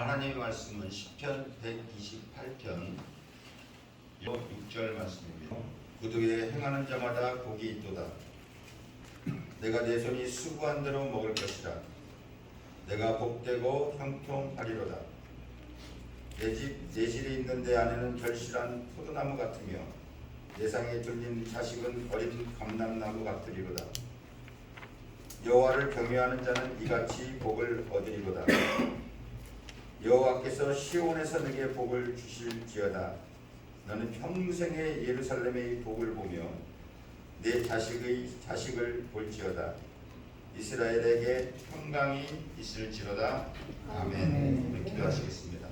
하나님의 말씀은 시편 128편 6절 말씀입니다. 구두에 행하는 자마다 복이 있도다. 내가 내 손이 수고한 대로 먹을 것이라. 내가 복되고 형통하리로다. 내 집 내실이 있는 데 안에는 결실한 포도나무 같으며 내 상에 들린 자식은 어린 감람나무 같으리로다. 여호와를 경외하는 자는 이같이 복을 얻으리로다. 여호와께서 시온에서 내게 복을 주실지어다. 너는 평생에 예루살렘의 복을 보며 내 자식의 자식을 볼지어다. 이스라엘에게 평강이 있을지로다. 아멘. 기도하시겠습니다.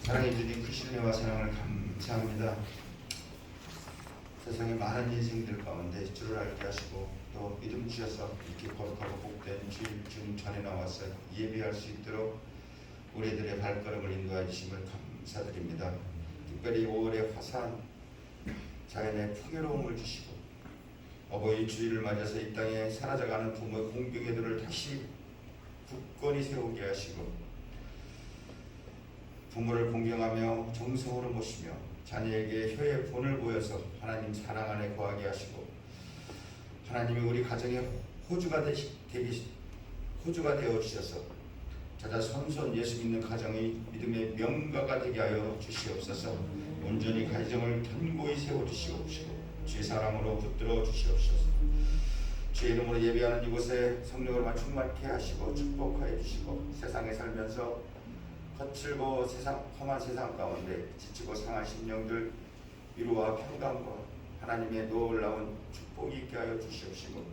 사랑해 주님 크신 은혜와 사랑을 감사합니다. 세상에 많은 인생들 가운데 주를 알게 하시고 또 믿음 주셔서 이렇게 거룩하고 복된 주일 주님 전에 나와서 예배할 수 있도록 우리들의 발걸음을 인도해 주심을 감사드립니다. 특별히 5월의 화산 자연의 풍요로움을 주시고 어버이 주일을 맞아서 이 땅에 사라져가는 부모의 공병애들을 다시 굳건히 세우게 하시고 부모를 공경하며 정성으로 모시며 자녀에게 효의 본을 보여서 하나님 사랑 안에 거하게 하시고 하나님이 우리 가정의 호주가 되어 주셔서 자자 손손 예수 믿는 가정의 믿음의 명가가 되게 하여 주시옵소서. 온전히 가정을 견고히 세워 주시옵시고 주의 사랑으로 붙들어 주시옵소서. 주의 이름으로 예배하는 이곳에 성령으로 충만케 하시고 축복하여 주시고 세상에 살면서 거칠고 험한 세상 가운데 지치고 상한 심령들 위로와 평강과 하나님의 놀라운 축복이 있게 하여 주시옵시고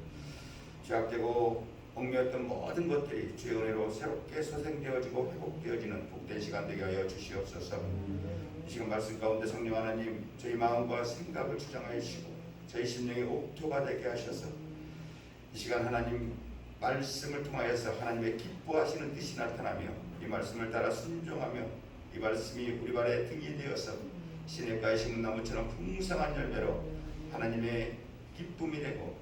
죄악되고 얽매였던 모든 것들이 주의 은혜로 새롭게 소생되어지고 회복되어지는 복된 시간 되게 하여 주시옵소서. 이 시간 말씀 가운데 성령 하나님 저희 마음과 생각을 주장하여 주시고 저희 심령의 옥토가 되게 하셔서 이 시간 하나님 말씀을 통하여서 하나님의 기뻐하시는 뜻이 나타나며 이 말씀을 따라 순종하며 이 말씀이 우리 발에 등이 되어서 시냇가에 심은 나무처럼 풍성한 열매로 하나님의 기쁨이 되고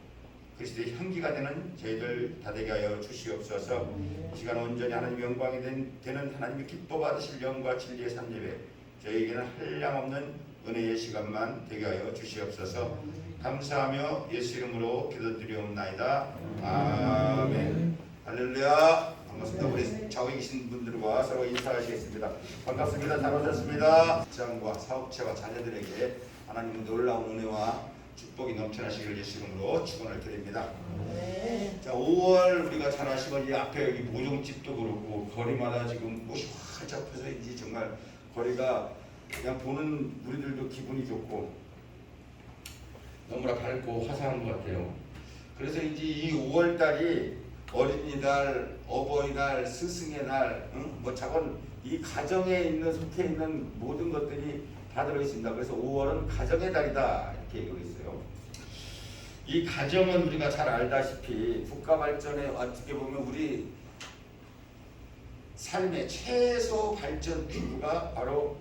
그리스도의 향기가 되는 저희들 다 되게 하여 주시옵소서. 이 시간 온전히 하나님의 영광이 되는 하나님의 기뻐 받으실 영과 진리의 산예배 저희에게는 한량없는 은혜의 시간만 되게 하여 주시옵소서. 감사하며 예수 이름으로 기도드리옵나이다. 아멘. 할렐루야. 반갑습니다. 우리 좌우에 계신 분들과 서로 인사하시겠습니다. 반갑습니다. 잘 오셨습니다. 직장과 사업체와 자녀들에게 하나님의 놀라운 은혜와 축복이 넘쳐나시기를 예수 이름으로 축원을 드립니다. 자, 5월 우리가 잘 아시건 이 앞에 여기 모종집도 그렇고 거리마다 지금 꽃이 활짝 펴서 이제 정말 거리가 그냥 보는 우리들도 기분이 좋고 너무나 밝고 화사한 것 같아요. 그래서 이제 이 5월 달이 어린이날, 어버이날, 스승의 날, 뭐 저건 이 가정에 있는 속해 있는 모든 것들이 다 들어 있습니다. 그래서 5월은 가정의 달이다 이렇게 얘기하고 있어요. 이 가정은 우리가 잘 알다시피 국가 발전에 어떻게 보면 우리 삶의 최소 발전 기구가 바로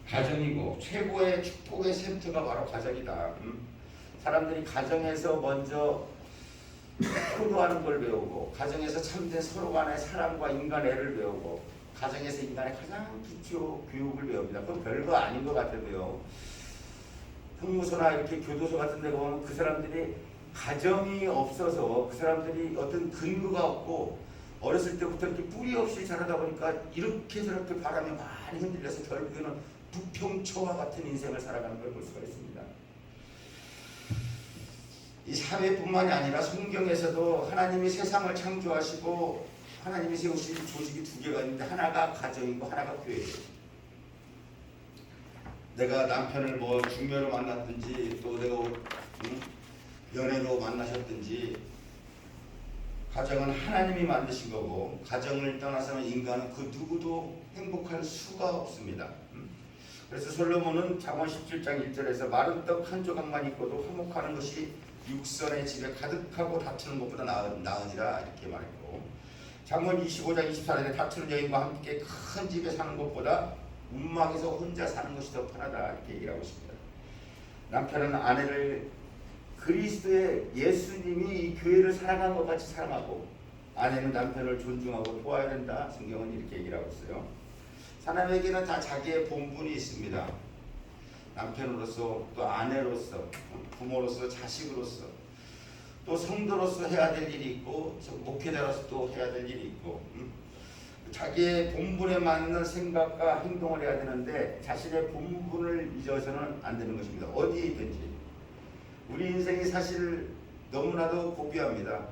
가정이고 최고의 축복의 센터가 바로 가정이다. 사람들이 가정에서 먼저 효도하는 걸 배우고 가정에서 참된 서로 간의 사랑과 인간애를 배우고 가정에서 인간의 가장 기초 교육을 배웁니다. 그건 별거 아닌 것 같아도요. 형무소나 이렇게 교도소 같은 데 보면 그 사람들이 가정이 없어서 그 사람들이 어떤 근거가 없고 어렸을 때부터 이렇게 뿌리 없이 자라다 보니까 이렇게 저렇게 바람에 많이 흔들려서 결국에는 부평초와 같은 인생을 살아가는 걸 볼 수가 있습니다. 이 사회뿐만이 아니라 성경에서도 하나님이 세상을 창조하시고 하나님이 세우신 조직이 두 개가 있는데 하나가 가정이고 하나가 교회예요. 내가 남편을 뭐 중매로 만났든지 또 내가 연애로 만나셨든지 가정은 하나님이 만드신 거고 가정을 떠나서는 인간은 그 누구도 행복할 수가 없습니다. 그래서 솔로몬은 잠언 17장 1절에서 마른 떡 한 조각만 있고도 화목하는 것이 육선의 집에 가득하고 다투는 것보다 나으니라 이렇게 말했고 잠언 25장 24절에 다투는 여인과 함께 큰 집에 사는 것보다 운막에서 혼자 사는 것이 더 편하다 이렇게 얘기하고 있습니다. 남편은 아내를 그리스도의 예수님이 이 교회를 사랑한 것 같이 사랑하고 아내는 남편을 존중하고 도와야 된다. 성경은 이렇게 얘기를 하고 있어요. 사람에게는 다 자기의 본분이 있습니다. 남편으로서, 또 아내로서, 부모로서, 자식으로서, 또 성도로서 해야 될 일이 있고, 목회자로서 또 해야 될 일이 있고, 자기의 본분에 맞는 생각과 행동을 해야 되는데 자신의 본분을 잊어서는 안 되는 것입니다. 어디에 있든지. 우리 인생이 사실 너무나도 고귀합니다.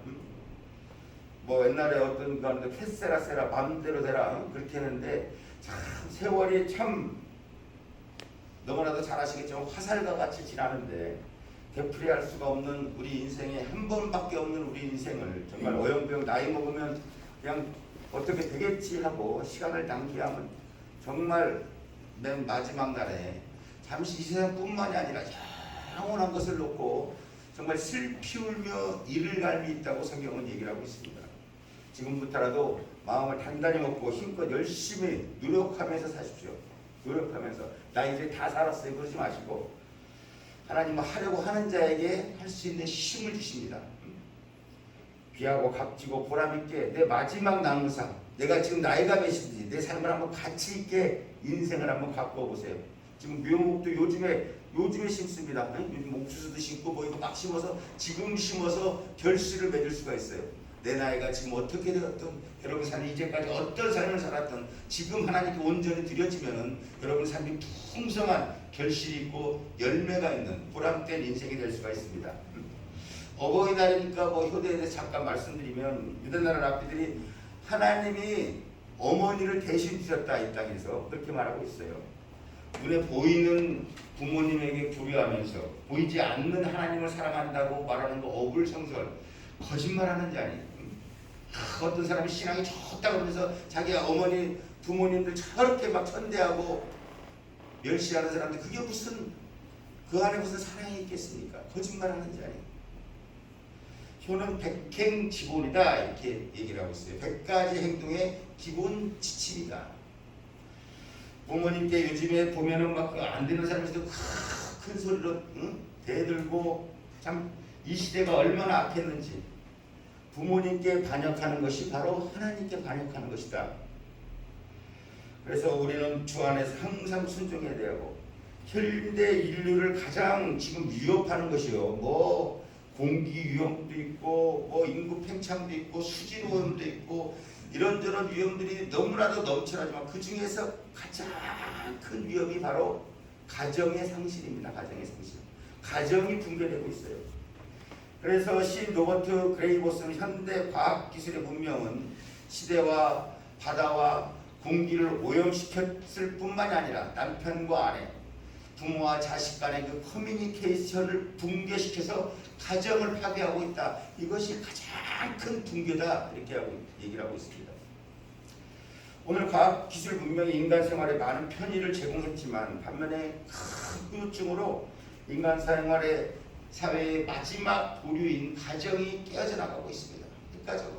뭐 옛날에 어떤 그 캐세라 세라 마음대로 되라 그렇게 했는데 참 세월이 참 너무나도 잘 아시겠지만 화살과 같이 지나는데 되풀이할 수가 없는 우리 인생에 한 번밖에 없는 우리 인생을 정말 어영부영 나이 먹으면 그냥 어떻게 되겠지 하고 시간을 낭비하면 정말 맨 마지막 날에 잠시 이 세상뿐만이 아니라 영원한 것을 놓고 정말 슬피 울며 이를 갈미 있다고 성경은 얘기를 하고 있습니다. 지금부터라도 마음을 단단히 먹고 힘껏 열심히 노력하면서 사십시오. 노력하면서 나 이제 다 살았어요 그러지 마시고 하나님은 하려고 하는 자에게 할 수 있는 힘을 주십니다. 귀하고 값지고 보람있게 내 마지막 남은 삶, 내가 지금 나이가 몇인지 내 삶을 한번 가치 있게 인생을 한번 바꿔 보세요. 지금 묘목도 요즘에 심습니다. 요즘 옥수수도 심고 뭐 이거 막 심어서 지금 심어서 결실을 맺을 수가 있어요. 내 나이가 지금 어떻게 되었든 여러분 삶이 이제까지 어떤 삶을 살았든 지금 하나님께 온전히 드려지면은 여러분 삶이 풍성한 결실이 있고 열매가 있는 보람된 인생이 될 수가 있습니다. 어버이날이니까 뭐 효도에 대해서 잠깐 말씀드리면 유대나라 랍비들이 하나님이 어머니를 대신 주셨다 이 땅에서 그렇게 말하고 있어요. 눈에 보이는 부모님에게 불효하면서 보이지 않는 하나님을 사랑한다고 말하는 거 어불성설 거짓말하는 자니. 어떤 사람이 신앙이 좋다 그러면서 자기 어머니 부모님들 저렇게 막 천대하고 멸시하는 사람들 그게 무슨 그 안에 무슨 사랑이 있겠습니까? 거짓말하는 자니. 효는 백행지본이다 이렇게 얘기를 하고 있어요. 100가지 행동의 기본 지침이다. 부모님께 요즘에 보면은 막 안 되는 사람들도 큰 소리로 대들고 참 이 시대가 얼마나 악했는지 부모님께 반역하는 것이 바로 하나님께 반역하는 것이다. 그래서 우리는 주 안에서 항상 순종해야 되고 현대 인류를 가장 지금 위협하는 것이요. 뭐 공기 위험도 있고 뭐 인구 팽창도 있고 수질 오염도 있고 이런저런 위험들이 너무나도 넘쳐나지만 그 중에서 가장 큰 위험이 바로 가정의 상실입니다. 가정의 상실. 가정이 붕괴되고 있어요. 그래서 신 로버트 그레이보스는 현대 과학기술의 문명은 시대와 바다와 공기를 오염시켰을 뿐만이 아니라 남편과 아내, 부모와 자식 간의 그 커뮤니케이션을 붕괴시켜서 가정을 파괴하고 있다. 이것이 가장 큰 붕괴다. 이렇게 얘기를 하고 있습니다. 오늘 과학기술 문명이 인간 생활에 많은 편의를 제공했지만 반면에 큰 후유증으로 인간 생활의 사회의 마지막 보류인 가정이 깨어져 나가고 있습니다. 끝까지로.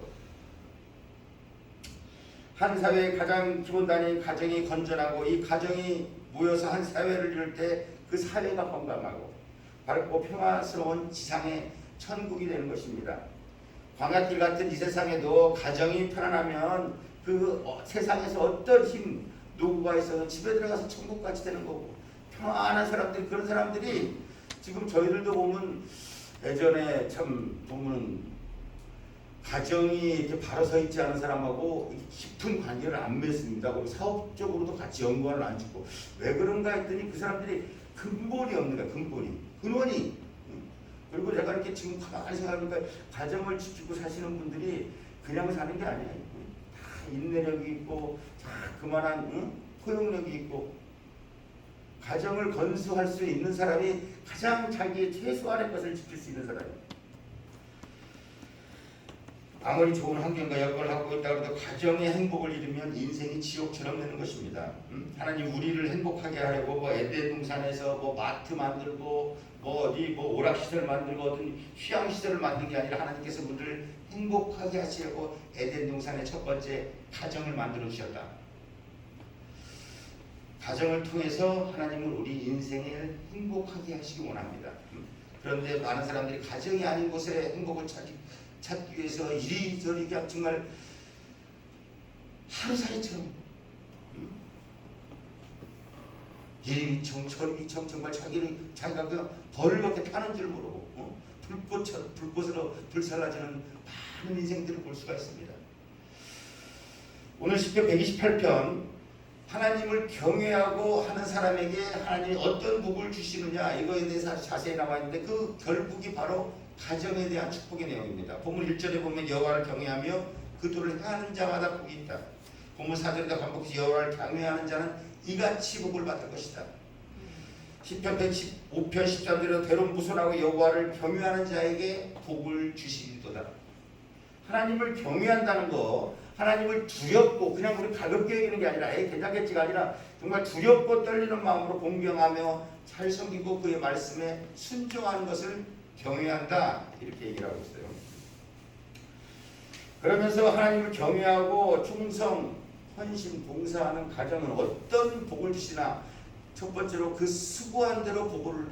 한 사회의 가장 기본 단위인 가정이 건전하고 이 가정이 모여서 한 사회를 이룰 때 그 사회가 건강하고 밝고 평화스러운 지상의 천국이 되는 것입니다. 광야길 같은 이 세상에도 가정이 편안하면 그 세상에서 어떤 힘, 노구가 있어서 집에 들어가서 천국같이 되는 거고 평안한 사람들 그런 사람들이 지금 저희들도 보면 예전에 참 보면 가정이 이렇게 바로 서 있지 않은 사람하고 깊은 관계를 안 맺습니다. 그리고 사업적으로도 같이 연관을 안 짓고 왜 그런가 했더니 그 사람들이 근본이 없는 거야. 근원이. 그리고 제가 이렇게 지금 가만히 생각해보니까 가정을 지키고 사시는 분들이 그냥 사는 게 아니에요. 다 인내력이 있고 그만한 포용력이 있고 가정을 건수할 수 있는 사람이 가장 자기의 최소한의 것을 지킬 수 있는 사람이에요. 아무리 좋은 환경과 여건을 갖고 있다고 해도 가정의 행복을 잃으면 인생이 지옥처럼 되는 것입니다. 하나님 우리를 행복하게 하려고 뭐 에덴 동산에서 뭐 마트 만들고 뭐 어디 뭐 오락시설 만들고 어떤 휴양시설을 만든 게 아니라 하나님께서 우리를 행복하게 하시려고 에덴 동산의 첫 번째 가정을 만들어 주셨다. 가정을 통해서 하나님은 우리 인생을 행복하게 하시기 원합니다. 그런데 많은 사람들이 가정이 아닌 곳에 행복을 찾기 위해서 이리저리 그냥 정말 하루살이처럼 이리청 저리청 정말 자기가 그냥 벌을 그렇게 타는 줄 모르고 불꽃으로 불살라지는 많은 인생들을 볼 수가 있습니다. 오늘 시편 128편 하나님을 경외하고 하는 사람에게 하나님이 어떤 복을 주시느냐 이거에 대해서 자세히 나와 있는데 그 결국이 바로 가정에 대한 축복의 내용입니다. 본문 1절에 보면 여호와를 경외하며 그 도를 행하는 자마다 복이 있다. 본문 4절에도 반복해서 여호와를 경외하는 자는 이같이 복을 받을 것이다. 시편 115편 13절에도 대론부손하고 여호와를 경외하는 자에게 복을 주시리도다. 하나님을 경외한다는 거, 하나님을 두렵고 그냥 우리 가볍게 여기는 게 아니라 괜찮겠지가 아니라 정말 두렵고 떨리는 마음으로 공경하며 잘 섬기고 그의 말씀에 순종하는 것을 경외한다 이렇게 얘기를 하고 있어요. 그러면서 하나님을 경외하고 충성, 헌신, 봉사하는 가정은 어떤 복을 주시나 첫 번째로 그 수고한 대로 복을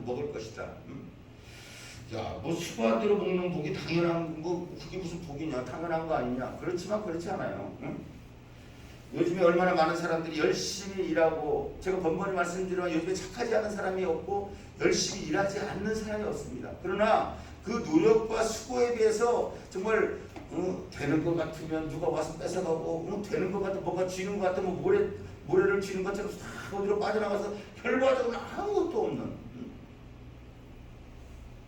먹을 것이다. 야, 뭐 수고한 대로 먹는 복이 당연한 거 그게 무슨 복이냐 당연한 거 아니냐 그렇지만 그렇지 않아요. 요즘에 얼마나 많은 사람들이 열심히 일하고 제가 번번이 말씀드리지만 요즘에 착하지 않은 사람이 없고 열심히 일하지 않는 사람이 없습니다. 그러나 그 노력과 수고에 비해서 정말 되는 것 같으면 누가 와서 뺏어가고 되는 것 같으면 뭐가 쥐는 것 같으면 모래를 쥐는 것처럼 싹 어디로 빠져나가서 결과적으로 아무것도 없는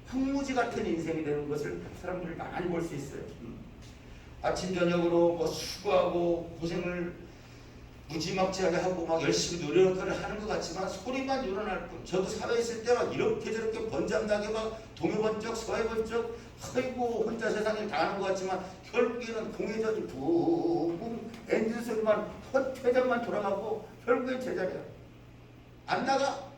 황무지 같은 인생이 되는 것을 사람들이 많이 볼 수 있어요. 아침 저녁으로 뭐 수고하고 고생을 무지막지하게 하고 막 열심히 노력을 하는 것 같지만 소리만 일어날 뿐. 저도 사회에 있을 때 막 이렇게 저렇게 번잡나게 막 동해번쩍 서해번쩍 아이고 혼자 세상을 다 하는 것 같지만 결국에는 공회전이 붕붕 엔진 소리만 회전만 돌아가고 결국엔 제자리야. 안 나가.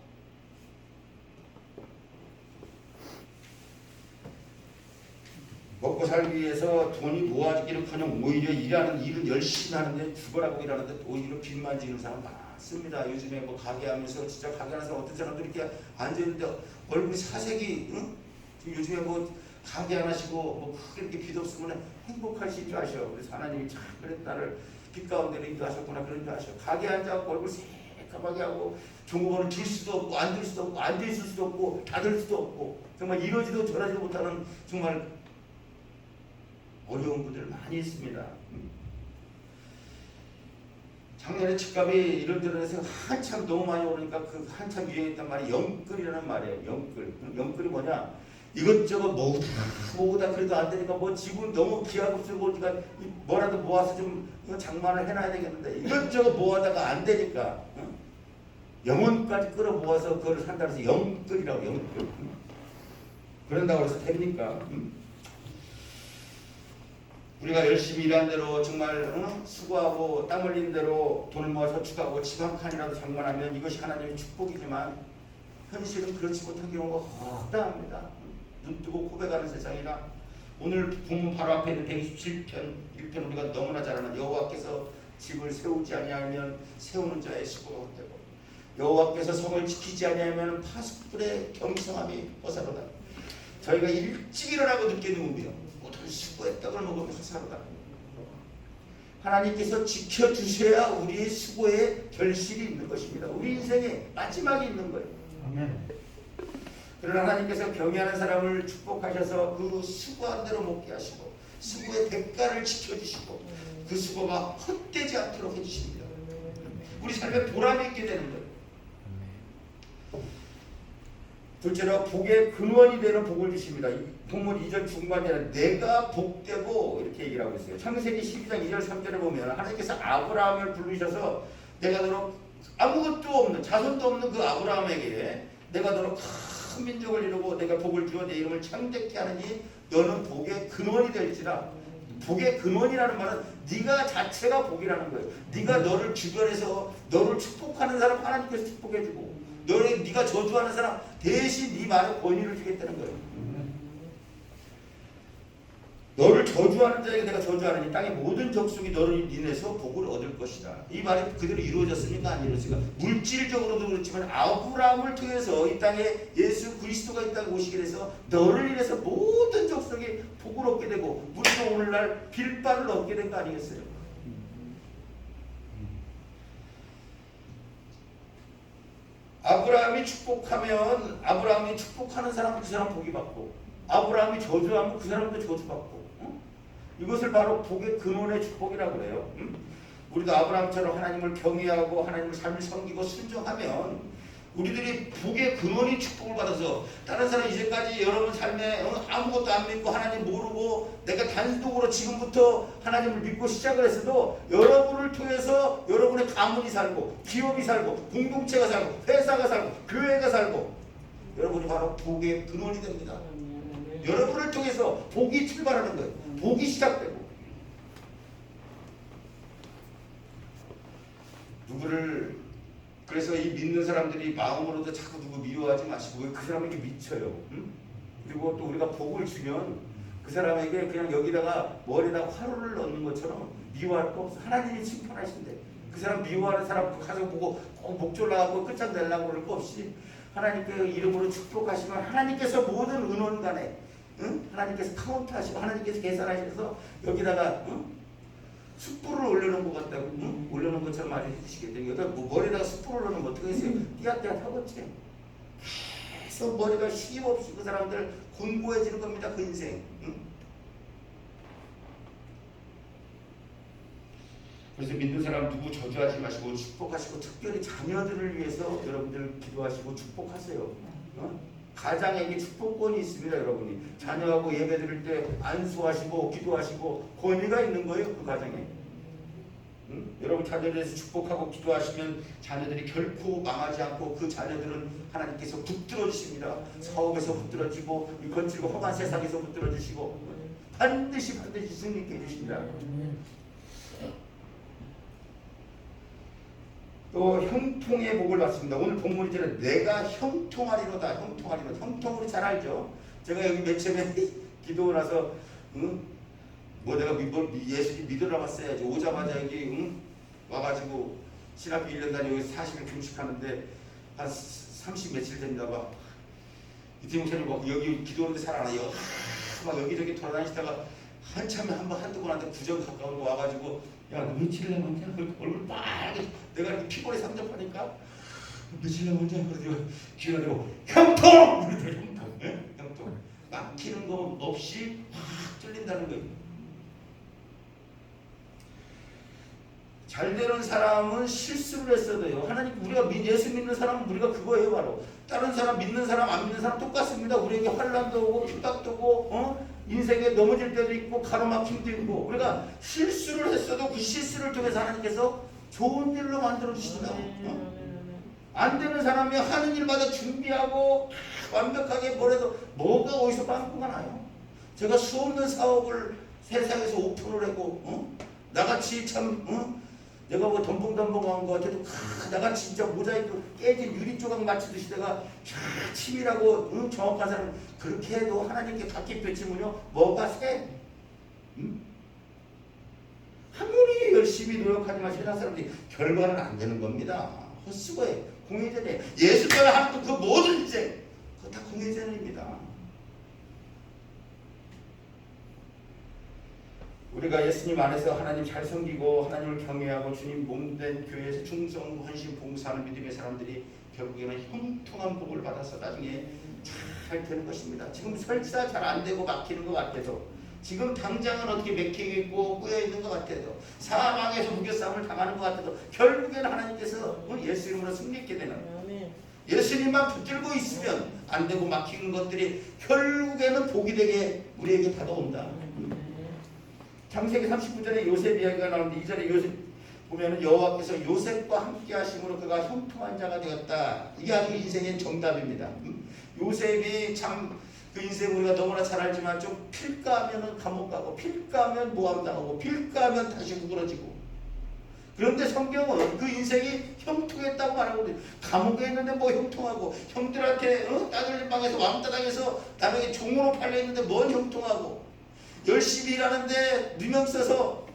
먹고 살기 위해서 돈이 모아지기는커녕 오히려 일은 열심히 하는데 죽어라고 일하는데 오히려 빚만 지는 사람 많습니다. 요즘에 뭐 가게 하면서 진짜 가게 하는 사람 어떤 사람들 이렇게 앉아있는데 얼굴이 사색이 지금 요즘에 뭐 가게 안 하시고 뭐 크게 이렇게 빚 없으면 행복하실 줄 아셔. 그래서 하나님이 참 그래 나를 빚 가운데로 인도하셨구나 그런 줄 아셔. 가게 앉아갖고 얼굴 새까맣게 하고 종업원을 들 수도 없고 안 들 수도 없고 앉아있을 수도 없고 닫을 수도 없고 정말 이러지도 저러지도 못하는 정말 어려운 분들 많이 있습니다. 작년에 집값이 이런 데서 한참 너무 많이 오르니까 그 한참 유행했단 말이 영끌이라는 말이에요. 영끌이 뭐냐? 이것저것 모으다 그래도 안 되니까 뭐 지분 너무 기하급수고 우리가 뭐라도 모아서 좀 장만을 해놔야 되겠는데 이것저것 모아다가 안 되니까 영혼까지 끌어 모아서 그걸 산다 해서 영끌이라고 영끌. 그런다고 해서 됩니까? 우리가 열심히 일한 대로 정말 수고하고 땀 흘린 대로 돈을 모아서 축하하고 집 한 칸이라도 장만하면 이것이 하나님의 축복이지만 현실은 그렇지 못한 경우가 허다합니다. 눈뜨고 고백하는 세상이라 오늘 본문 바로 앞에 있는 127편 1편 우리가 너무나 잘 아는 여호와께서 집을 세우지 아니하면 세우는 자의 수고가 헛되고 여호와께서 성을 지키지 아니하면 파수꾼의 경성함이 허사로다. 저희가 일찍 일어나고 늦게 누우며 모든 수고의 떡을 먹으면서 살아다. 하나님께서 지켜주셔야 우리의 수고의 결실이 있는 것입니다. 우리 인생의 마지막이 있는 거예요. 아멘. 그러나 하나님께서 경외하는 사람을 축복하셔서 그 수고한 대로 먹게 하시고 수고의 대가를 지켜주시고 그 수고가 헛되지 않도록 해주십니다. 우리 삶에 보람이 있게 되는 거예요. 둘째로 복의 근원이 되는 복을 주십니다. 본문 2절 중반에 내가 복되고 이렇게 얘기를 하고 있어요. 창세기 12장 2절 3절에 보면 하나님께서 아브라함을 부르셔서 내가 너로 아무것도 없는 자손도 없는 그 아브라함에게 내가 너로 큰 민족을 이루고 내가 복을 주어 내 이름을 창대케 하느니 너는 복의 근원이 될지라. 복의 근원이라는 말은 네가 자체가 복이라는 거예요. 네가 너를 주변에서 너를 축복하는 사람 하나님께서 축복해주고 네가 저주하는 사람 대신 네 말에 권위를 주겠다는 거예요. 너를 저주하는 자에게 내가 저주하느니 땅의 모든 족속이 너를 인해서 복을 얻을 것이다. 이 말이 그대로 이루어졌습니까? 안 이루어졌습니까? 물질적으로도 그렇지만 아브라함을 통해서 이 땅에 예수 그리스도가 이 땅에 오시게 돼서 너를 인해서 모든 족속이 복을 얻게 되고 우리도 오늘날 빌바를 얻게 된 거 아니겠어요? 아브라함이 축복하면 아브라함이 축복하는 사람 그 사람 복이 받고 아브라함이 저주하면 그 사람도 저주받고 이것을 바로 복의 근원의 축복이라고 그래요. 우리도 아브라함처럼 하나님을 경외하고 하나님을 삶을 섬기고 순종하면 우리들이 복의 근원이 축복을 받아서 다른 사람 이제까지 여러분 삶에 아무것도 안 믿고 하나님 모르고 내가 단독으로 지금부터 하나님을 믿고 시작을 했어도 여러분을 통해서 여러분의 가문이 살고 기업이 살고 공동체가 살고 회사가 살고 교회가 살고 여러분이 바로 복의 근원이 됩니다. 여러분을 통해서 복이 출발하는 거예요. 복이 시작되고 누구를 그래서 이 믿는 사람들이 마음으로도 자꾸 누구 미워하지 마시고 그 사람에게 미쳐요. 그리고 또 우리가 복을 주면 그 사람에게 그냥 여기다가 머리에다가 화로를 넣는 것처럼 미워할 거 없어. 하나님이 심판하신대. 그 사람 미워하는 사람 가서 보고 꼭 목 졸라가고 끝장 내려고 그럴 거 없이 하나님께 이름으로 축복하시면 하나님께서 모든 은원 간에 하나님께서 카운트하시고 하나님께서 계산하셔서 여기다가 숯불을 올려놓은 것 같다고 올려놓은 것처럼 말해 주시겠대요. 여기다 머리에다가 숯불을 올려놓으면 어떻게 했어요? 띠앗띠앗 하겠지. 계속 머리가 쉼없이 그 사람들 곤고해지는 겁니다. 그 인생. 그래서 믿는 사람 누구 저주하지 마시고 축복하시고 특별히 자녀들을 위해서 여러분들 기도하시고 축복하세요. 가장에게 축복권이 있습니다. 여러분이 자녀하고 예배 드릴 때 안수하시고 기도하시고 권위가 있는 거예요. 그 가정에. 여러분 자녀들에 대해서 축복하고 기도하시면 자녀들이 결코 망하지 않고 그 자녀들은 하나님께서 붙들어 주십니다. 사업에서 붙들어 주고 이 거칠고 험한 세상에서 붙들어 주시고 반드시 승리케 해주십니다. 또 형통의 복을 받습니다. 오늘 본문이 저는 내가 형통하리로다. 형통하리로다. 형통으로 잘 알죠. 제가 여기 맨 처음에 기도를 나서 뭐 내가 예수님 믿으러 왔어야지. 오자마자 여기 와가지고 신학교 1년 다니고 40일 금식하는데 한 30 며칠 됩니다. 막 이태 목사님 막 여기 기도하는데 잘 안 와요. 막 여기저기 돌아다니시다가 한참에 한두 번 한테 부정 가까운 거 와가지고 야, 너 며칠 남았냐? 얼굴 빨개. 내가 이렇게 피곤해 상접하니까 며칠 남았냐? 그래서 귀가 되고 형통! 형통. 네? 형통. 막히는 거 없이 확 뚫린다는 거예요. 잘 되는 사람은 실수를 했어도요. 하나님 우리가 예수 믿는 사람은 우리가 그거예요. 바로 다른 사람 믿는 사람 안 믿는 사람 똑같습니다. 우리에게 환난도 오고 핍박도 오고 인생에 넘어질 때도 있고 가로막힘도 있고 우리가 실수를 했어도 그 실수를 통해서 하나님께서 좋은 일로 만들어 주신다. 안 되는 사람이 하는 일마다 준비하고 완벽하게 뭐래도 뭐가 어디서 빵꾸가 나요. 제가 수없는 사업을 세상에서 오픈을 하고 나같이 참 내가 뭐 덤벙덤벙한 거 같아도 나같이 진짜 모자이크 깨진 유리 조각 맞추듯이 내가 치밀하고 정확한 사람 그렇게 해도 하나님께 갓기 펼치면요 뭐가 새? 아무리 열심히 노력하지만 세상 사람들이 결과는 안 되는 겁니다. 헛수고해. 공회전이에요. 예수 때문에 하는 그 모든 인생 그거 다 공회전입니다. 우리가 예수님 안에서 하나님 잘 섬기고 하나님을 경외하고 주님 몸된 교회에서 충성, 헌신, 봉사하는 믿음의 사람들이 결국에는 형통한 복을 받아서 나중에 잘 되는 것입니다. 지금 설사 잘 안 되고 막히는 것 같아도 지금 당장은 어떻게 맥히고 꼬여있는 것 같아도 사망에서 무교싸움을 당하는 것 같아도 결국에는 하나님께서 예수 이름으로 승리하게 되는 예수님만 붙들고 있으면 안 되고 막히는 것들이 결국에는 복이 되게 우리에게 다가온다. 창세기 39절에 요셉 이야기가 나오는데 이 절에 요셉 보면은 여호와께서 요셉과 함께 하심으로 그가 형통한 자가 되었다. 이게 아주 인생의 정답입니다. 요셉이 참 그 인생 우리가 너무나 잘 알지만 좀 필까 하면은 감옥 가고 필까 하면 모함당하고 필까 하면 다시 구부러지고 그런데 성경은 그 인생이 형통했다고 말하거든요. 감옥에 있는데 뭐 형통하고 형들한테 따돌림 방에서 왕따 당해서 남에게 종으로 팔려있는데 뭔 형통하고 열심히 일하는데 누명 써서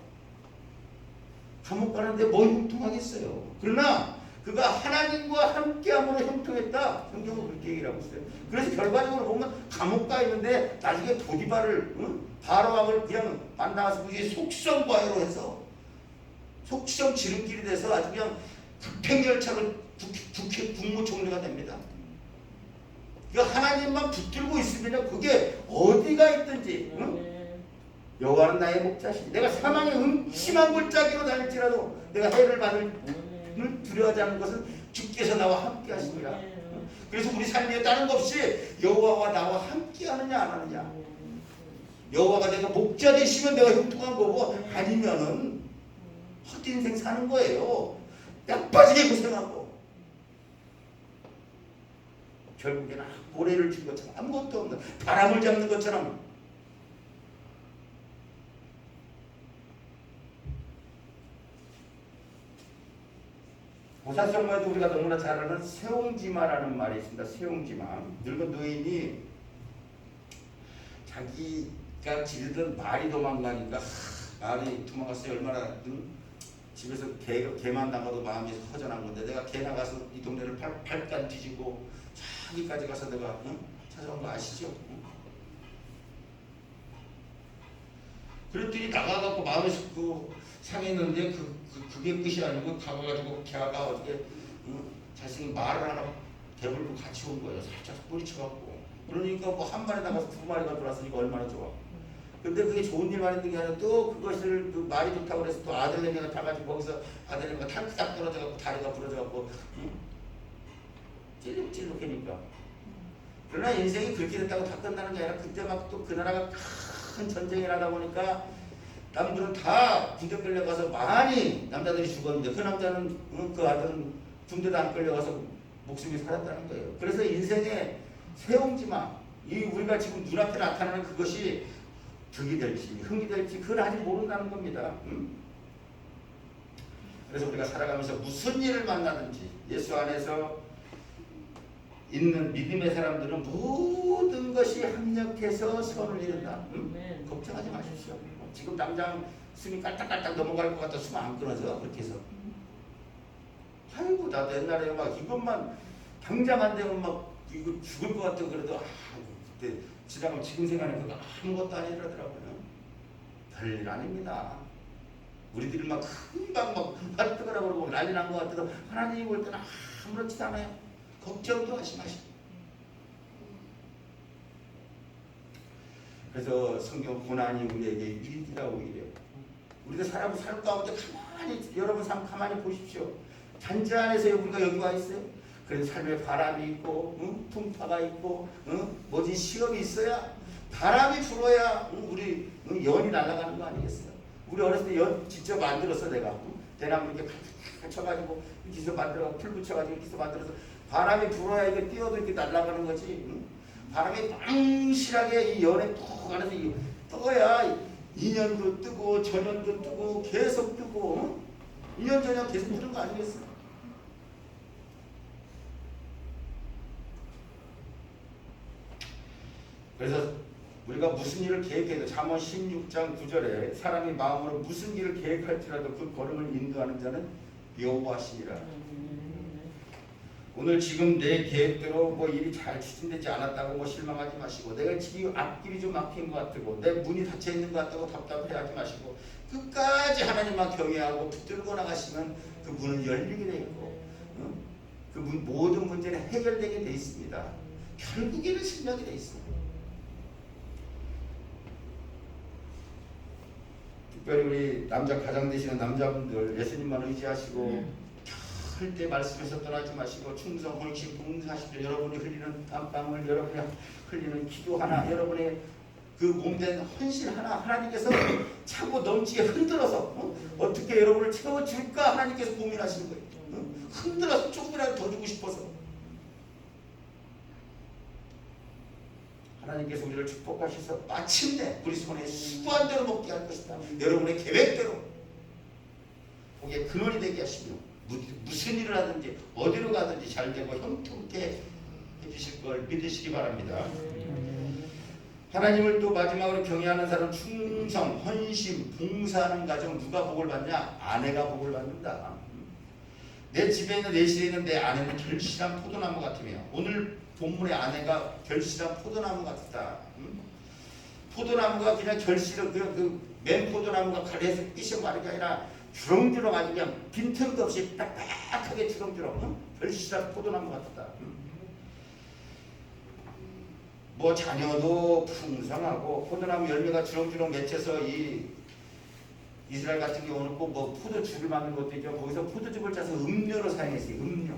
감옥 가는데 뭐 형통하겠어요. 그러나 그가 하나님과 함께함으로 형통했다. 성경은 그렇게 얘기를 하고 있어요. 그래서 결과적으로 보면 감옥 가 있는데 나중에 보디발을 바로 왕을 그냥 만나서 그게 속성과외로 해서 속성 지름길이 돼서 아주 그냥 국팽열차로 국무총리가 됩니다. 그러니까 하나님만 붙들고 있으면 그게 어디가 있든지 여호와는 나의 목자시니 내가 사망의 음침한 골짜기로 다닐지라도 내가 해를 받을 두려워하지 않는 것은 주께서 나와 함께 하시니라. 그래서 우리 삶에 다른 것 없이 여호와와 나와 함께 하느냐 안 하느냐. 여호와가 내가 목자 되시면 내가 형통한 거고 아니면은 헛인생 사는 거예요. 약빠지게 고생하고 결국에는 모래를 준 것처럼 아무것도 없는 바람을 잡는 것처럼 보살성마에도 우리가 너무나 잘 아는 세옹지마라는 말이 있습니다. 세옹지마. 늙은 노인이 자기가 기르던 말이 도망가니까 말이 도망갔어요. 얼마나 집에서 개만 나가도 마음이 허전한 건데 내가 개 나가서 이 동네를 팔간 뒤지고 저기까지 가서 내가 찾아온 거 아시죠? 그랬더니 나가갖고 마음이 상했는데 그게 끝이 아니고 가가지고 걔가 어떻게 자신이 말을 하나 대불고 같이 온 거예요. 살짝 뿌리쳐갖고. 그러니까 뭐 한 마리 나가서 두 마리가 돌았으니까 얼마나 좋아. 근데 그게 좋은 일만 있는 게 아니라 또 그것을 그 말이 좋다고 그래서 또 아들내미가 타가지고 거기서 아들내미가 탁탁 떨어져갖고 다리가 부러져갖고 찔룩찔룩하니까. 그러나 인생이 그렇게 됐다고 다 끝나는 게 아니라 그때 막 또 그 나라가 큰 전쟁이 나다 보니까 남들은 다 군대 끌려가서 많이 남자들이 죽었는데 그 남자는 그 아들은 군대도 안 끌려가서 목숨이 살았다는 거예요. 그래서 인생의 세옹지마 이 우리가 지금 눈앞에 나타나는 그것이 득이 될지 흥이 될지 그걸 아직 모른다는 겁니다. 그래서 우리가 살아가면서 무슨 일을 만나든지 예수 안에서 있는 믿음의 사람들은 모든 것이 합력해서 선을 이룬다. 걱정하지 마십시오. 지금 당장 숨이 깔딱깔딱 넘어갈 것 같아 숨 안 끊어져 그렇게 해서. 아이고 나도 옛날에 막 이것만 당장 안 되면 막 이거 죽을 것 같다고 그래도 그때 지나가면 지금 생각하니까 아무것도 아니더라고요. 별일 아닙니다. 우리들이 막 금방 막 뜨거라 그러고 난리 난 것 같아도 하나님이 볼 때는 아무렇지도 않아요. 걱정도 하지 마시고. 그래서 성경 고난이 우리에게 유익이라고 이래요. 우리가 살 가운데 가만히 여러분 삶 가만히 보십시오. 잔재 안에서 우리가 여기 와 있어요. 그래서 삶에 바람이 있고 풍파가 있고 뭐지 시험이 있어야 바람이 불어야 우리 연이 날아가는 거 아니겠어요? 우리 어렸을 때 연 직접 만들었어 내가. 대나무 이렇게 쳐가지고 기서 만들어 풀 붙여가지고 기서 만들어서 바람이 불어야 이게 뛰어도 이렇게 날아가는 거지. 바람이 빵실하게 이 연에 푹 안에서 떠야 2년도 뜨고 전년도 뜨고 계속 뜨고 2년 전년 계속 뜨는 거 아니겠어요? 그래서 우리가 무슨 일을 계획해도 잠언 16장 9절에 사람이 마음으로 무슨 일을 계획할지라도 그 걸음을 인도하는 자는 여호와시니라. 오늘 지금 내 계획대로 뭐 일이 잘 추진되지 않았다고 뭐 실망하지 마시고 내가 지금 앞길이 좀 막힌 것 같고 내 문이 닫혀 있는 것 같다고 답답해하지 마시고 끝까지 하나님만 경외하고 붙들고 나가시면 그 문은 열리게 돼 있고 그 모든 문제는 해결되게 돼 있습니다. 결국에는 승리하게 돼 있습니다. 특별히 우리 남자 가장 되시는 남자분들 예수님만 의지하시고 절대 말씀에서 떠나지 마시고 충성, 헌신, 봉사하십시오. 여러분이 흘리는 땀방울, 여러분이 흘리는 기도 하나, 여러분의 그 몸된 헌신 하나 하나님께서 차고 넘치게 흔들어서 어떻게 여러분을 채워줄까 하나님께서 고민하시는 거예요. 흔들어서 조금이라도 더 주고 싶어서 하나님께서 우리를 축복하셔서 마침내 우리 손에 수고한 대로 먹게 할 것이다. 여러분의 계획대로 거기에 근원이 되게 하시며 무슨 일을 하든지 어디로 가든지 잘되고 형통케 해주실 걸 믿으시기 바랍니다. 하나님을 또 마지막으로 경외하는 사람 충성, 헌신, 봉사하는 가정 누가 복을 받냐? 아내가 복을 받는다. 내 집에 있는 내 실에 있는 내 아내는 결실한 포도나무 같으며 오늘 본문의 아내가 결실한 포도나무 같다. 포도나무가 그냥 결실을 맨 포도나무가 가래에서 삐셔 마른 게 아니라 주렁주렁 아주 그냥 빈틈도 없이 딱딱하게 주렁주렁 결실한 포도나무 같다. 뭐 자녀도 풍성하고 포도나무 열매가 주렁주렁 맺혀서 이 이스라엘 같은 경우는 꼭 뭐 포도즙을 만든 것도 있죠. 거기서 포도즙을 짜서 음료로 사용했어요. 음료,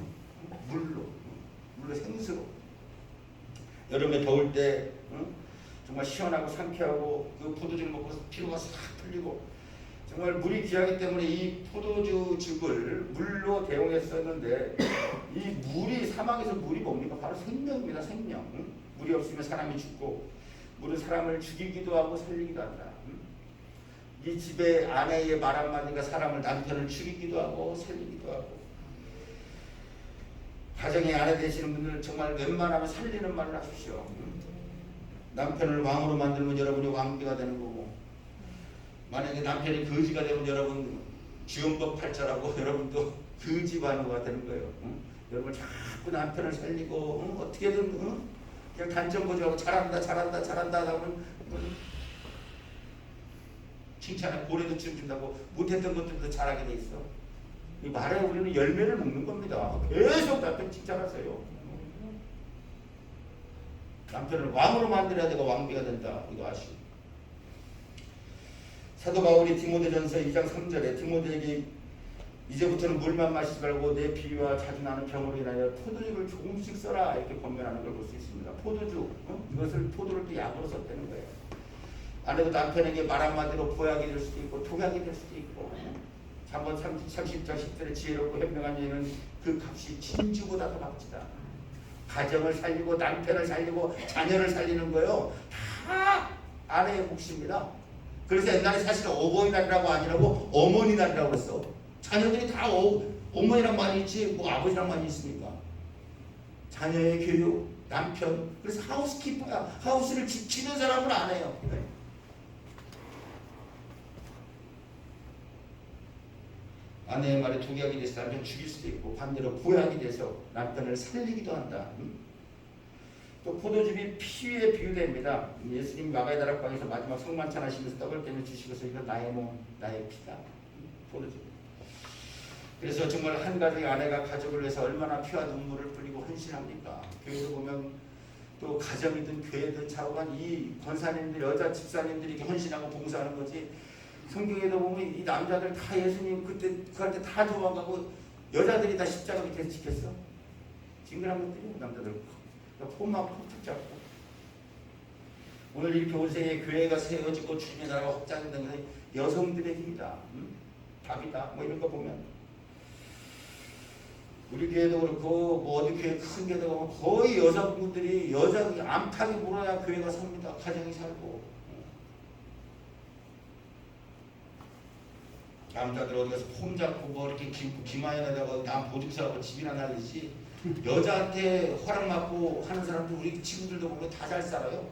물로 생수로. 여름에 더울 때 정말 시원하고 상쾌하고 그 포도즙을 먹고 피로가 싹 풀리고 정말 물이 귀하기 때문에 이 포도주즙을 물로 대용했었는데 이 물이 사막에서 물이 뭡니까? 바로 생명입니다. 생명. 물이 없으면 사람이 죽고 물은 사람을 죽이기도 하고 살리기도 한다. 이 집의 아내의 말 한마디가 사람을 남편을 죽이기도 하고 살리기도 하고 가정의 아내 되시는 분들은 정말 웬만하면 살리는 말을 하십시오. 남편을 왕으로 만들면 여러분이 왕비가 되는 거고 만약에 남편이 거지가 되면 여러분 지원법 팔자라고 여러분도 거지 반우가 되는 거예요. 여러분 자꾸 남편을 살리고 어떻게든 그냥 단정거지하고 잘한다 하면 칭찬에 고래도 춤춘다고 못했던 것들도 잘하게 돼 있어. 이 말에 우리는 열매를 먹는 겁니다. 계속 남편 칭찬하세요. 남편을 왕으로 만들어야 내가 왕비가 된다. 이거 아시고. 사도 바울이 디모데전서 2장 3절에 디모데에게 이제부터는 물만 마시지 말고 내 비위와 자주 나는 병으로 인하여 포도주를 조금씩 써라 이렇게 권면하는 걸 볼 수 있습니다. 포도주 이것을 포도를 또 약으로 썼다는 거예요. 아내도 남편에게 말 한마디로 보약이 될 수도 있고 독약이 될 수도 있고 잠언 30장 10절에 지혜롭고 현명한 여인은 그 값이 진주보다 더 값지다. 가정을 살리고 남편을 살리고 자녀를 살리는 거요 다 아내의 몫입니다. 그래서 옛날에 사실은 어버이날이라고 아니라고 어머니날이라고 했어. 자녀들이 다 어머니랑 많이 있지 뭐 아버지랑 많이 있습니까? 자녀의 교육, 남편, 그래서 하우스키퍼야. 하우스를 지키는 사람은 안 해요. 아내의 말에 독약이 돼서 남편 죽일 수도 있고 반대로 보약이 돼서 남편을 살리기도 한다. 또 포도즙이 피에 비유됩니다. 예수님 마가의 다락방에서 마지막 성만찬 하시면서 떡을 깨며 주시고서 이건 나의 몸, 나의 피다. 포도즙. 그래서 정말 한 가족의 아내가 가족을 위해서 얼마나 피와 눈물을 흘리고 헌신합니까? 교회도 보면 또 가정이든 교회든 자고간 이 권사님들, 여자 집사님들이 이렇게 헌신하고 봉사하는 거지. 성경에도 보면 이 남자들 다 예수님 그할 때 다 도망가고 여자들이 다 십자가 밑에서 지켰어. 징그러운 것들이 남자들 폼만 푹 잡고 오늘 이렇게 온 세계에 교회가 세워지고 주님의 나라가 확장된다는 것은 여성들의 힘이다. 답이다. 뭐 이런 거 보면 우리 교회도 그렇고 뭐 어디 교회 큰 교회도 보면 거의 여성분들이 여자 암탉이 물어야 교회가 삽니다. 가정이 살고 남자들 어디 가서 폼 잡고 뭐 이렇게 기마에다가 남 보증서하고 집이나 날리지 여자한테 허락받고 하는 사람들 우리 친구들도 보면 다 잘 살아요.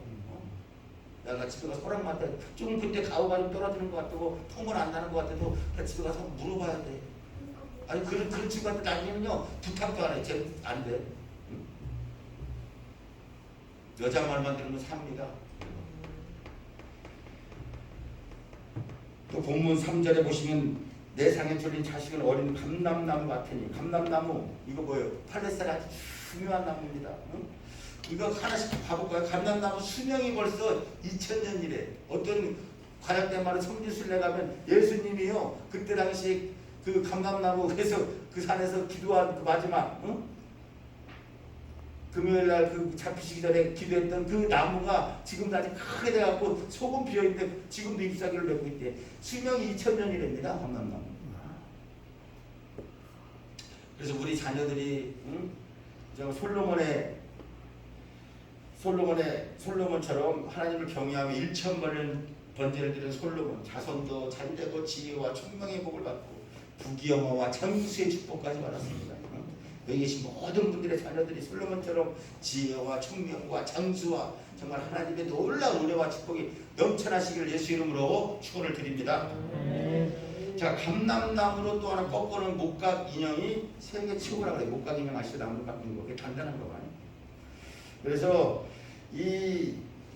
내가 집에 가서 허락받다 좀 그때 가오가 좀 떨어지는 것 같고 폼은 안 나는 것 같아도 집에 가서 물어봐야 돼. 아니 그런 친구한테 다니면요 부탁도 안 해. 쟤 안 돼. 여자 말만 들으면 삽니다. 또 본문 3절에 보시면 내 상에 졸린 자식은 어린 감람나무 같으니 감람나무 이거 뭐예요? 팔레스타인에 아주 중요한 나무입니다. 응? 이거 하나씩 봐볼까요? 감람나무 수명이 벌써 2000년이래. 어떤 관약된 말은 성지순례 가면 예수님이요 그때 당시 그 감람나무에서 그 산에서 기도한 그 마지막 금요일날 그 잡히시기 전에 기도했던 그 나무가 지금 아직 크게 돼갖고 소금 비어있는데 지금도 잎사귀를 맺고 있대. 수명이 2000년이랍니다. 감람나무. 그래서 우리 자녀들이 솔로몬처럼 하나님을 경외하며 1000번제를 드린 솔로몬 자손도 잘되고 지혜와 총명의 복을 받고 부귀영화와 장수의 축복까지 받았습니다. 여기 계신 모든 분들의 자녀들이 솔로몬처럼 지혜와 청명과 장수와 정말 하나님의 놀라운 은혜와 축복이 넘쳐나시기를 예수 이름으로 축원을 드립니다. 자, 감람나무로 또 하나 꺾어놓은 목각 인형이 세계 최고라 그래요. 목각 인형 아시죠? 나무로 깎는 거. 그게 간단한 거 아니에요. 그래서 이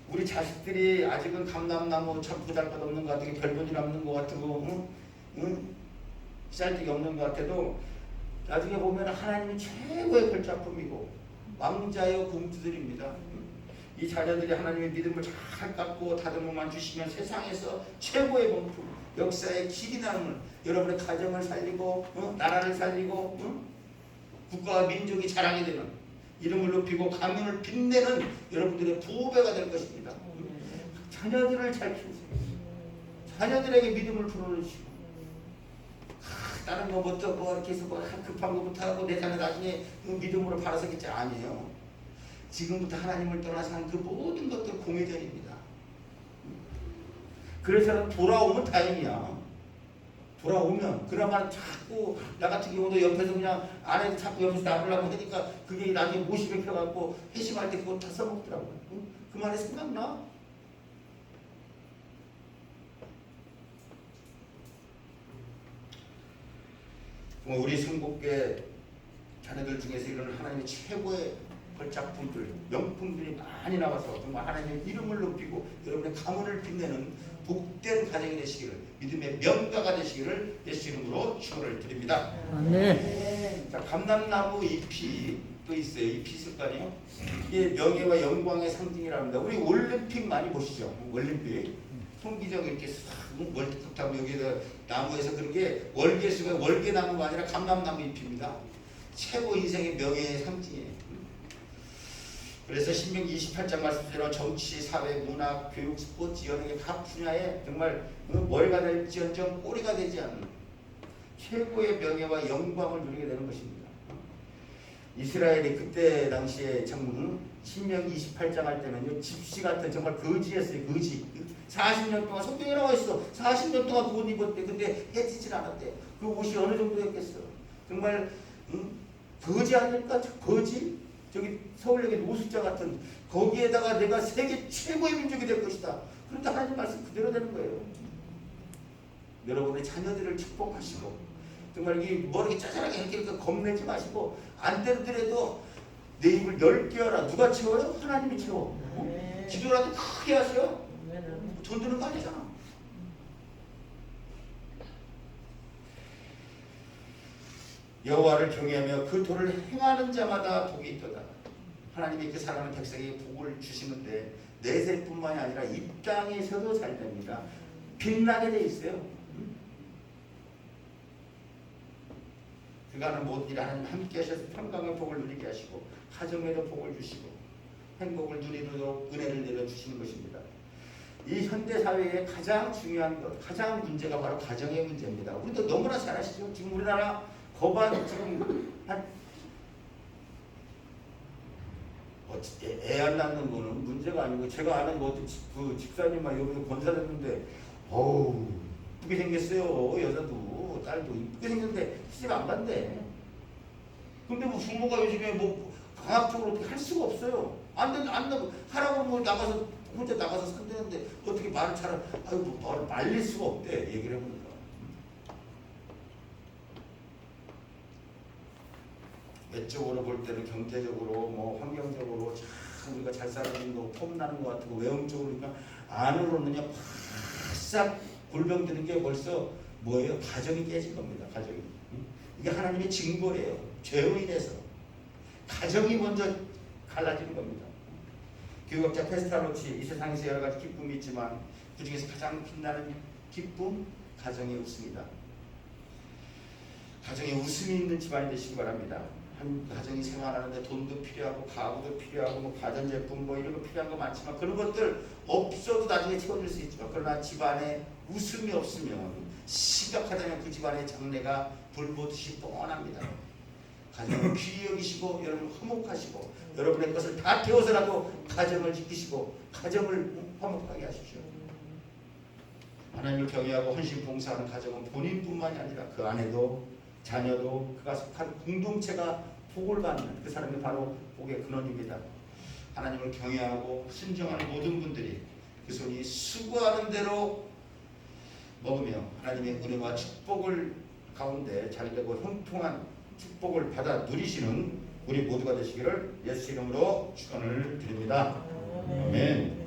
우리 자식들이 아직은 감람나무 참 보잘것없는 것 같고 별볼일 없는 것 같고 쌀데기 없는 것 같아도 나중에 보면 하나님이 최고의 걸작품이고 왕자여 공주들입니다. 이 자녀들이 하나님의 믿음을 잘 갖고 다듬어만 주시면 세상에서 최고의 공품, 역사의 길이 나는 여러분의 가정을 살리고 나라를 살리고 국가와 민족이 자랑이 되는 이름을 높이고 가문을 빛내는 여러분들의 부배가 될 것입니다. 자녀들을 잘 키우세요. 자녀들에게 믿음을 불어넣으시고 다른 거부터 뭐 이렇게 해서 뭐 급한 거부터 하고 내 자녀 나중에 믿음으로 바라서겠지 아니에요. 지금부터 하나님을 떠나서 한 그 모든 것들 공회전입니다. 그래서 돌아오면 다행이야. 돌아오면 그나마 자꾸 나 같은 경우도 옆에서 그냥 아내도 자꾸 옆에서 나보려고 하니까 그게 나중에 모시게 펴갖고 회심할 때 그거 다 써먹더라고요. 그 말이 생각나? 우리 성복계 자녀들 중에서 이런 하나님의 최고의 걸작품들, 명품들이 많이 나와서 정말 하나님의 이름을 높이고 여러분의 가문을 빛내는 복된 가정이 되시기를, 믿음의 명가가 되시기를 예수 이름으로 축원을 드립니다. 아멘. 자, 감람나무 잎이 또 있어요. 잎이 있을 거 아니에요? 이게 명예와 영광의 상징이랍니다. 우리 올림픽 많이 보시죠? 올림픽. 통기적 이렇게 멀티컵하고 여기다 나무에서 그런 게 월계수가 월계나무가 아니라 감람나무 잎입니다. 최고 인생의 명예의 상징이에요. 그래서 신명기 28장 말씀대로 정치, 사회, 문학, 교육, 스포츠, 연예계 각 분야에 정말 머리가 될지언정 꼬리가 되지 않는 최고의 명예와 영광을 누리게 되는 것입니다. 이스라엘이 그때 당시에 참 신명기 28장 할 때는요 집시 같은 정말 거지였어요. 거지. 40년 동안 성경에 나와 있어. 40년 동안 그 옷 입었대. 근데 해지질 않았대. 그 옷이 어느 정도였겠어. 정말 거지 아닐까? 거지? 저기 서울역의 노숙자 같은 거기에다가 내가 세계 최고의 민족이 될 것이다. 그런데 하나님 말씀 그대로 되는 거예요. 여러분의 자녀들을 축복하시고 정말 이게 뭐 이렇게 짜잘하게 이렇게 겁내지 마시고 안 되더라도 내 입을 넓게 하라. 누가 채워요? 하나님이 채워. 기도라도 크게 하세요. 돈 드는 거 아니잖아. 여호와를 경외하며 그 도를 행하는 자마다 복이 있도다. 하나님이 그 사랑하는 백성에게 복을 주시는데 내세뿐만이 아니라 이 땅에서도 잘 됩니다. 빛나게 돼 있어요. 그가 하는 모든 일 하나님 함께 하셔서 평강의 복을 누리게 하시고 가정에도 복을 주시고 행복을 누리도록 은혜를 내려주시는 것입니다. 이 현대사회의 가장 중요한 것, 가장 문제가 바로 가정의 문제입니다. 우리도 너무나 잘 아시죠? 지금 우리나라 거반 지금 애 안 낳는 거는 문제가 아니고 제가 아는 그 집사님만 여기 권사 됐는데 어우 이쁘게 생겼어요. 여자도 딸도 이쁘게 생겼는데 시집 안 간대. 근데 뭐 부모가 요즘에 뭐 강압적으로 어떻게 할 수가 없어요. 안 하라고 뭐 나가서 혼자 나가서 산다는데 어떻게 말을 잘 아이고 말을 말릴 수가 없대. 얘기를 해보니까. 외적으로 볼 때는 경제적으로 뭐 환경적으로 참 우리가 잘 살아가는 거 폼나는 것 같고 외형적으로 그러니까 안으로는요 바싹 골병드는 게 벌써 뭐예요? 가정이 깨진 겁니다. 가정이. 이게 하나님의 징벌이에요. 죄로 인해서 가정이 먼저 갈라지는 겁니다. 교육학자 페스탈로치 이 세상에서 여러 가지 기쁨이 있지만 그 중에서 가장 빛나는 기쁨 가정의 웃음이다. 가정에 웃음이 있는 집안이 되시기 바랍니다. 한 가정이 생활하는데 돈도 필요하고 가구도 필요하고 뭐 가전제품 뭐 이런 거 필요한 거 많지만 그런 것들 없어도 나중에 채워줄 수 있지만 그러나 집안에 웃음이 없으면 심각하다면 그 집안의 장래가 불보듯이 뻔합니다. 가정을 귀히 여기시고 여러분 화목하시고 여러분의 것을 다 태워서라도 가정을 지키시고 가정을 화목하게 하십시오. 하나님을 경외하고 헌신 봉사하는 가정은 본인뿐만이 아니라 그 아내도 자녀도 그가 속한 공동체가 복을 받는 그 사람이 바로 복의 근원입니다. 하나님을 경외하고 순종하는 모든 분들이 그 손이 수고하는 대로 먹으며 하나님의 은혜와 축복을 가운데 잘되고 형통한 축복을 받아 누리시는 우리 모두가 되시기를 예수 이름으로 축원을 드립니다. 아멘.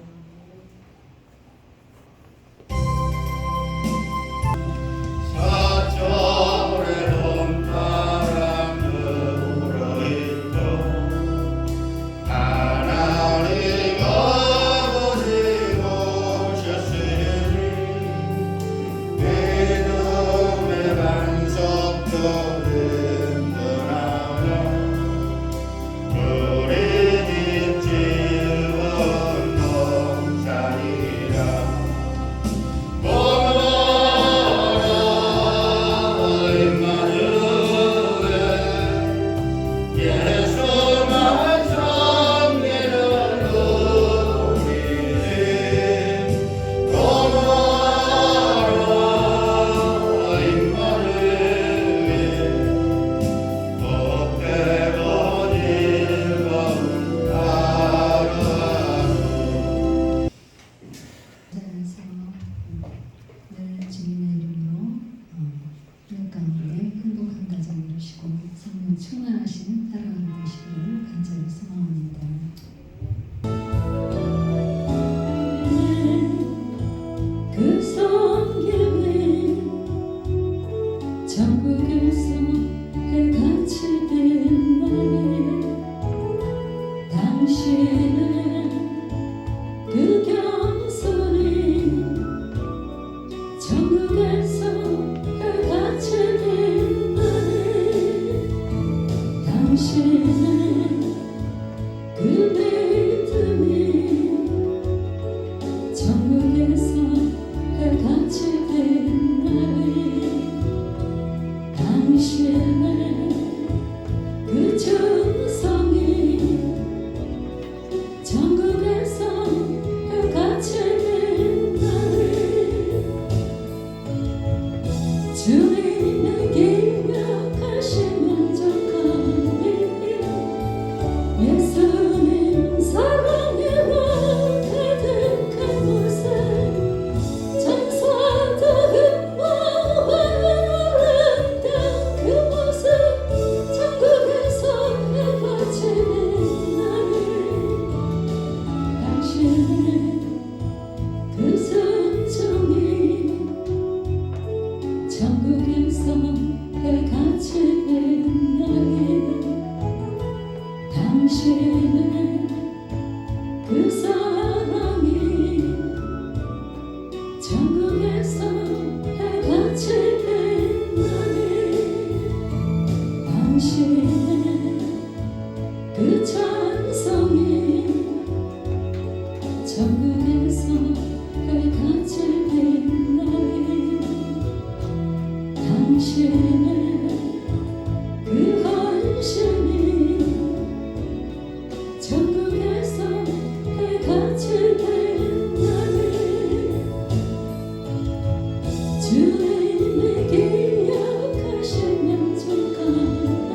충만하신 하루하루 되시기를 간절히 소망합니다. 그 성경에 전국에서 해같이 된 날에 당신은 그 겸손이 전국에서 해같이 된 날에 당신은 그 믿음이 전국에서 해같이 된 날에 당신은 그 충성이 전국에서 해같이 된 날에 주님의 기억하신 만족하니 예수님 사랑으로 가득한 곳에 천사도 흠모하는 아름다운 그 모습 천국에서 해같이 된 날에 당신의 그 순종이 천국에서 해같이 된 날에 당신의 그 사랑이 천국에서 해같이 된 날에 당신의 그 찬송이 천국에서 해같이 된 날에 당신의 그 헌신이 천국에서 해같이 된 날에 주님이 기억하시면 좋겠네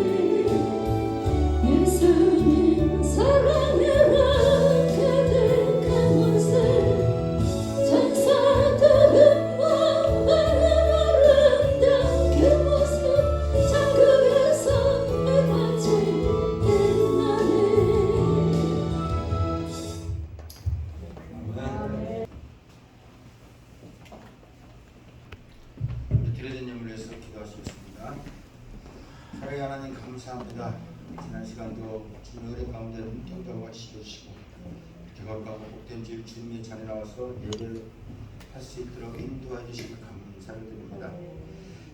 예수님 사랑으로 가득한 곳에 천사도 흠모하는 아름다운 그 모습 천국에서 해같이 된 날에 기도된 예물을 위해서 기도하시겠습니다. 사랑의 하나님 감사합니다. 지난 시간도 주님의 은혜 가운데 인격적으로 지켜주시고 이렇게 거룩하고 복된 주일 주님의 잔에 나와서 예배를 할 수 있도록 인도해 주시기 감사를 드립니다.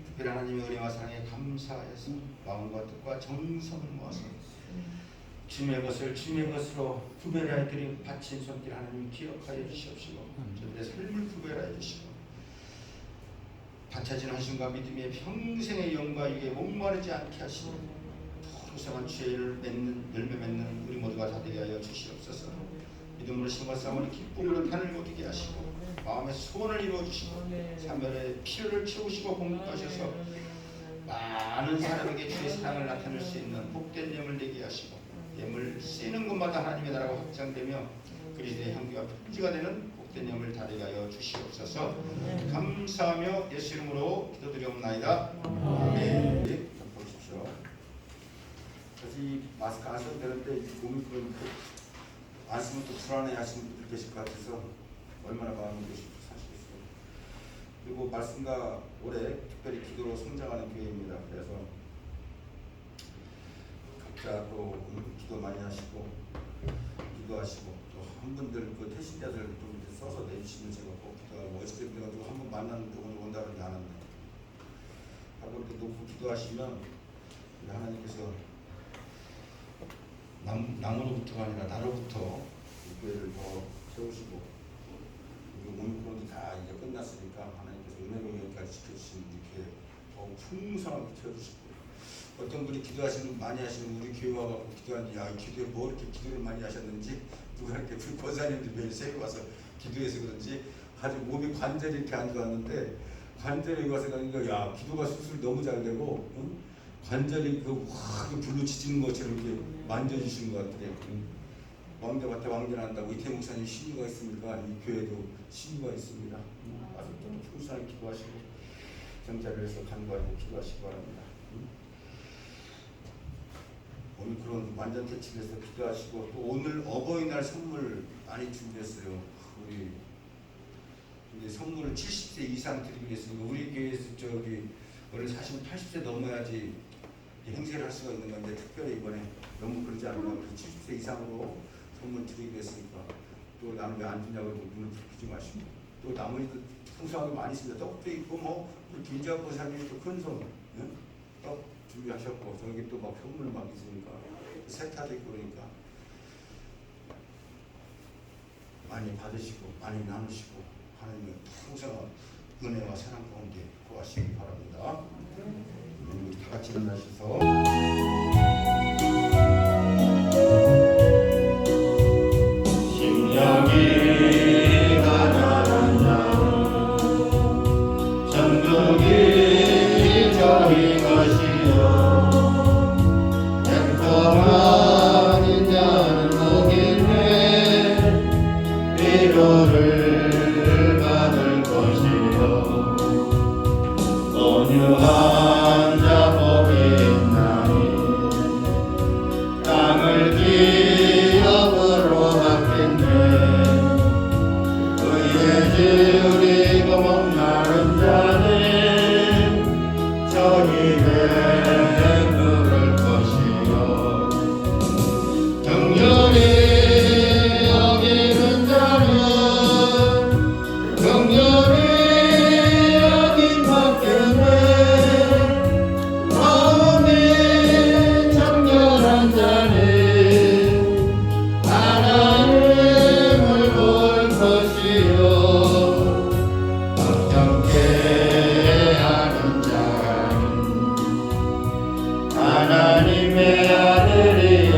특별히 하나님의 은혜와 사랑에 감사해서 마음과 뜻과 정성을 모아서 주님의 것을 주님의 것으로 구별하여 드린 바친 손길 하나님 기억하여 주시옵시고 저들의 삶을 구별하여 주시고 받쳐진 헌신과 믿음의 평생의 영과 유에 목마르지 않게 하시고 풍성한 죄를 맺는 열매 맺는 우리 모두가 다 되게 하여 주시옵소서. 믿음으로 심과 싸움을 기쁨으로 단을 거두게 하시고 마음의 소원을 이루어 주시고 사멸의 필요를 채우시고 공급하셔서 많은 사람에게 주의 사랑을 나타낼 수 있는 복된 예물 되게 하시고 예물 쓰이는 곳마다 하나님의 나라가 확장되며 그리스도의 향기와 편지가 되는 복된 예물 다 되게 하여 주시옵소서. 감사하며 예수 이름으로 기도드리옵나이다. 아멘. 보십시오. 사실 마스크 안 써도 되는데 몸이 안 쓰면 또 불안해 하시는 분들 계실 것 같아서 얼마나 마음이 계실지 사시겠어요. 그리고 말씀과 올해 특별히 기도로 성장하는 교회입니다. 그래서 각자 또 기도 많이 하시고 기도하시고 또 한 분들 그 태신자들 좀 써서 내주시면 제가 꼭 기도하고 어저께 그래가지고 한 번 만났는데 오늘 온다고 하지 않았네. 하고 이렇게 놓고 기도하시면 우리 하나님께서 남으로부터가 아니라 나로부터 이 교회를 더 세우시고 그리고 오미크론이 다 이제 끝났으니까 하나님께서 은혜로 여기까지 지켜주신 우리 교회 더욱 풍성하게 채워주시고 어떤 분이 기도하시는 분 많이 하시는 우리 교회 와서 기도하는데 야, 이 기도에 뭐 이렇게 기도를 많이 하셨는지 누가 이렇게 권사님들 매일 새벽 와서 기도해서 그런지 아주 몸이 관절이 이렇게 안 좋았는데 관절에 와서 가니까 야 기도가 수술 너무 잘 되고 응? 관절이 확 불로 지지는 것처럼 이렇게 만져주시는 것 같아요. 왕자한테 왕전한다고 이태 목사님 신유가 있습니까? 이 교회도 신유가 있습니다. 아주 또 풍성하게 기도하시고 정자를 해서 간구하고 기도하시기 바랍니다. 오늘 그런 완전 대책에서 기도하시고 또 오늘 어버이날 선물 많이 준비했어요. 우리 이제 선물을 70세 이상 드리기 위해서 우리 교회에서 저기 원래 사실 80세 넘어야지 행세를 할 수가 있는 건데 특별히 이번에 너무 그러지 않으면 70세 이상으로 선물 드리기로 했으니까 또 나는 왜 안 주냐고 눈을 붉히지 마시고 또 나머지도 풍성하게 많이 있습니다. 떡도 있고 뭐 김지아 보사님이 또 큰손 떡 준비하셨고 저기 또 막 선물 막 있으니까 세타도 있고 그러니까 많이 받으시고 많이 나누시고 하나님의 풍성한 은혜와 사랑 가운데 구하시기 바랍니다. 우리 다 같이 일어나셔서 심령이 가난한 자 천국이 저희 것이요 행동한 인자는 복이네 위로를 받을 것이요 온유한 자 복이 있나니 땅을 기업으로 바뀐네 의에 지으리고 목마른 자는 저희에 누를 것이요 정렬히 여기는 자는 정렬히 여긴 받겠네 마음이 정렬한 자는 하나님을 볼 것이요 걱정케 하는 자는 하나님의 아들이라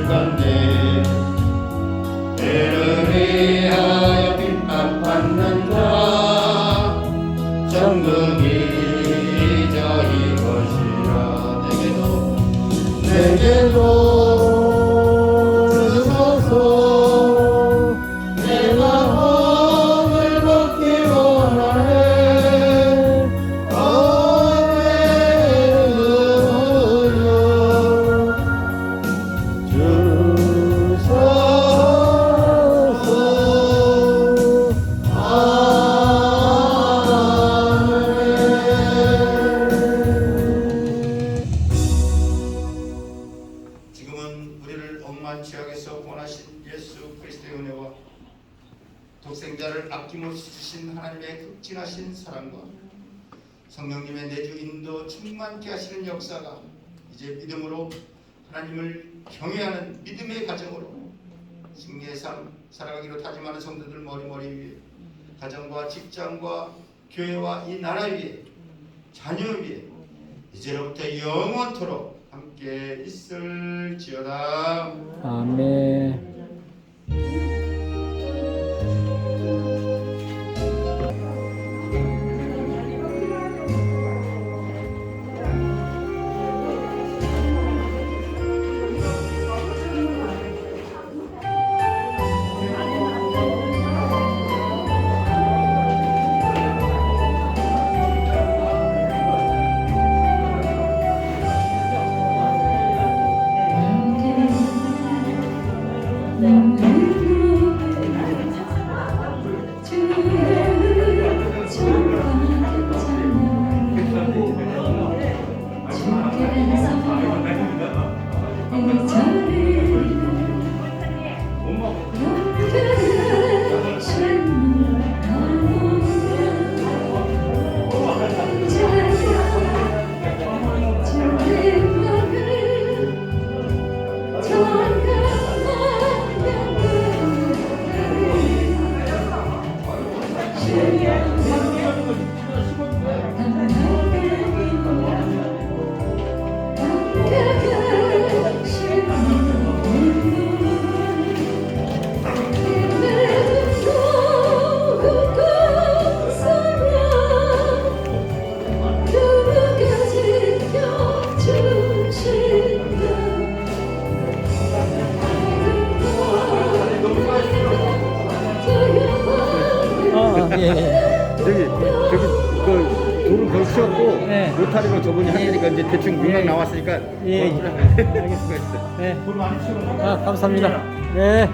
건데 때를 위하여 핍박받는다 정국이 저희 것이라 내게도 주소서 내 마음을 먹기 원하네 주소서 지금은 우리를 억만 죄악에서 구원하신 예수 그리스도의 은혜와 독생자를 아낌없이 주신 하나님의 극진하신 사랑과 성령님의 내주 인도 충만케 하시는 역사가 이제 믿음으로 하나님을 경외하는 믿음의 가정으로 승리의 삶 살아가기로 다짐하는 성도들 머리머리 위에 가정과 직장과 교회와 이 나라 위에 자녀 위에 이제로부터 영원토록 함께 있을지어다. 아멘. 로타리로 저분이 하니까 이제 대충 문학 예. 나왔으니까 예, 그걸 알겠습니다. 네. 돈 많이 치고 아, 감사합니다. 네.